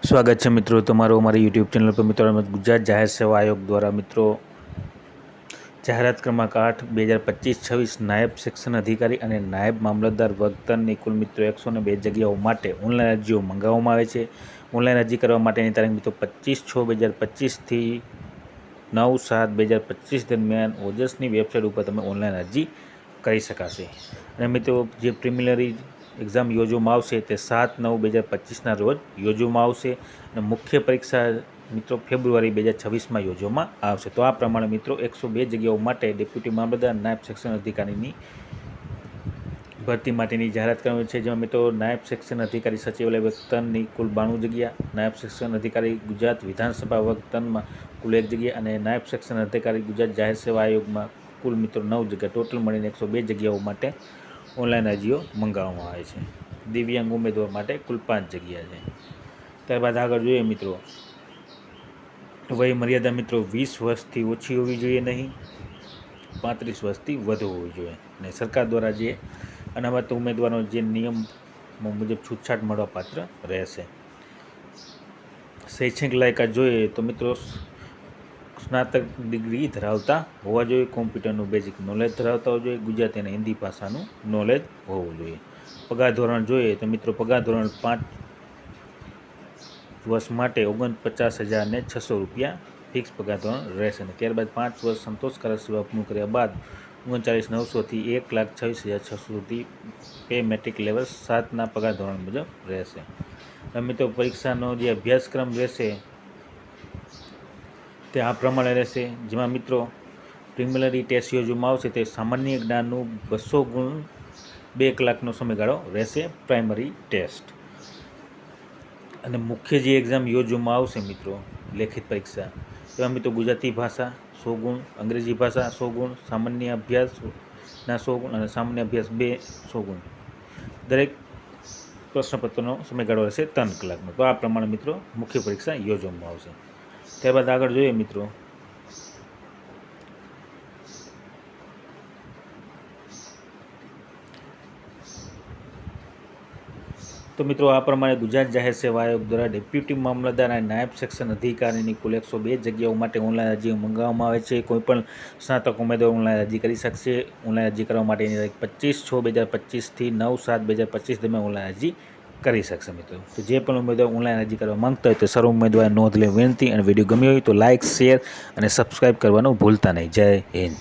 સ્વાગત છે મિત્રો તમારું અમારી યુટ્યુબ ચેનલ પર। મિત્રો ગુજરાત જાહેર સેવા આયોગ દ્વારા મિત્રો જાહેરાત ક્રમાંક 8/2025-26 નાયબ સેક્શન અધિકારી અને નાયબ મામલતદાર વર્તનની કુલ મિત્રો 102 જગ્યાઓ માટે ઓનલાઈન અરજીઓ મંગાવવામાં આવે છે। ઓનલાઈન અરજી કરવા માટેની તારીખ મિત્રો 25/6/2025 થી 9/7/2025 દરમિયાન ઓજસની વેબસાઇટ ઉપર તમે ઓનલાઈન અરજી કરી શકાશે। અને મિત્રો જે પ્રિલિમિનરી એક્ઝામ યોજવામાં આવશે તે 7/9/2025ના રોજ યોજવામાં આવશે અને મુખ્ય પરીક્ષા મિત્રો ફેબ્રુઆરી 2026માં યોજવામાં આવશે। તો આ પ્રમાણે મિત્રો 102 જગ્યાઓ માટે ડેપ્યુટી મામલતદાર નાયબ સેક્શન અધિકારીની ભરતી માટેની જાહેરાત કરવામાં છે, જેમાં મિત્રો નાયબ સેક્શન અધિકારી સચિવાલય વર્તનની કુલ 92 જગ્યા, નાયબ સેક્શન અધિકારી ગુજરાત વિધાનસભા વર્તનમાં કુલ 1 જગ્યા અને નાયબ સેક્શન અધિકારી ગુજરાત જાહેર સેવા આયોગમાં કુલ મિત્રો 9 જગ્યા, ટોટલ મળીને 102 જગ્યાઓ માટે ઓનલાઈન અરજીઓ મંગાવવામાં આવે છે। દિવ્યાંગ ઉમેદવાર માટે કુલ 5 જગ્યા છે। ત્યારબાદ આગળ જોઈએ મિત્રો, વય મર્યાદા મિત્રો 20 વર્ષથી ઓછી હોવી જોઈએ નહીં, 35 વર્ષથી વધુ હોવી જોઈએ અને સરકાર દ્વારા જે અનામત ઉમેદવારો જે નિયમ મુજબ છૂટછાટ મળવાપાત્ર રહેશે। શૈક્ષણિક લાયકાત જોઈએ તો મિત્રો સ્નાતક ડિગ્રી ધરાવતા હોવા જોઈએ, કોમ્પ્યુટરનું બેઝિક નોલેજ ધરાવતા હોવું જોઈએ, ગુજરાતી અને હિન્દી ભાષાનું નોલેજ હોવું જોઈએ। પગાર ધોરણ જોઈએ તો મિત્રો પગાર ધોરણ 5 વર્ષ માટે 49,600 રૂપિયા ફિક્સ પગાર ધોરણ રહેશે અને ત્યારબાદ 5 વર્ષ સંતોષકારક સેવા પૂર્ણ કર્યા બાદ 39,900થી 1,26,600 સુધી પે મેટ્રિક લેવલ 7ના પગાર ધોરણ મુજબ રહેશે। મિત્રો પરીક્ષાનો જે અભ્યાસક્રમ રહેશે તે આ પ્રમાણે રહેશે, જેમાં મિત્રો પ્રિલિમિનરી ટેસ્ટ યોજવામાં આવશે તે સામાન્ય જ્ઞાનનું 200 ગુણ 2 કલાકનો સમયગાળો રહેશે પ્રાઇમરી ટેસ્ટ। અને મુખ્ય જે એક્ઝામ યોજવામાં આવશે મિત્રો લેખિત પરીક્ષા, તેમાં મિત્રો ગુજરાતી ભાષા 100 ગુણ, અંગ્રેજી ભાષા 100 ગુણ, સામાન્ય અભ્યાસના 100 ગુણ અને સામાન્ય અભ્યાસ 2 100 ગુણ, દરેક પ્રશ્નપત્રનો સમયગાળો રહેશે 3 કલાકનો। તો આ પ્રમાણે મિત્રો મુખ્ય પરીક્ષા યોજવામાં આવશે। ત્યારબાદ આગળ જોઈએ મિત્રો, તો મિત્રો આ પ્રમાણે ગુજરાત જાહેર સેવા આયોગ દ્વારા ડેપ્યુટી મામલતદાર અને નાયબ સેક્શન અધિકારીની કુલ 102 જગ્યાઓ માટે ઓનલાઈન અરજીઓ મંગાવવામાં આવે છે। કોઈપણ સ્નાતક ઉમેદવાર ઓનલાઈન અરજી કરી શકશે। ઓનલાઈન અરજી કરવા માટેની તારીખ 25/6/2025 થી 9/7/2025 દરમિયાન ઓનલાઈન અરજી કરી શકશે મિત્રો। તો જે પણ ઉમેદવાર ઓનલાઈન અરજી કરવા માંગતા હોય તો સર્વ ઉમેદવારે નોંધ લેવી વિનંતી અને વિડીયો ગમ્યો હોય તો લાઇક, શેર અને સબસ્ક્રાઈબ કરવાનું ભૂલતા નહીં। જય હિન્દ।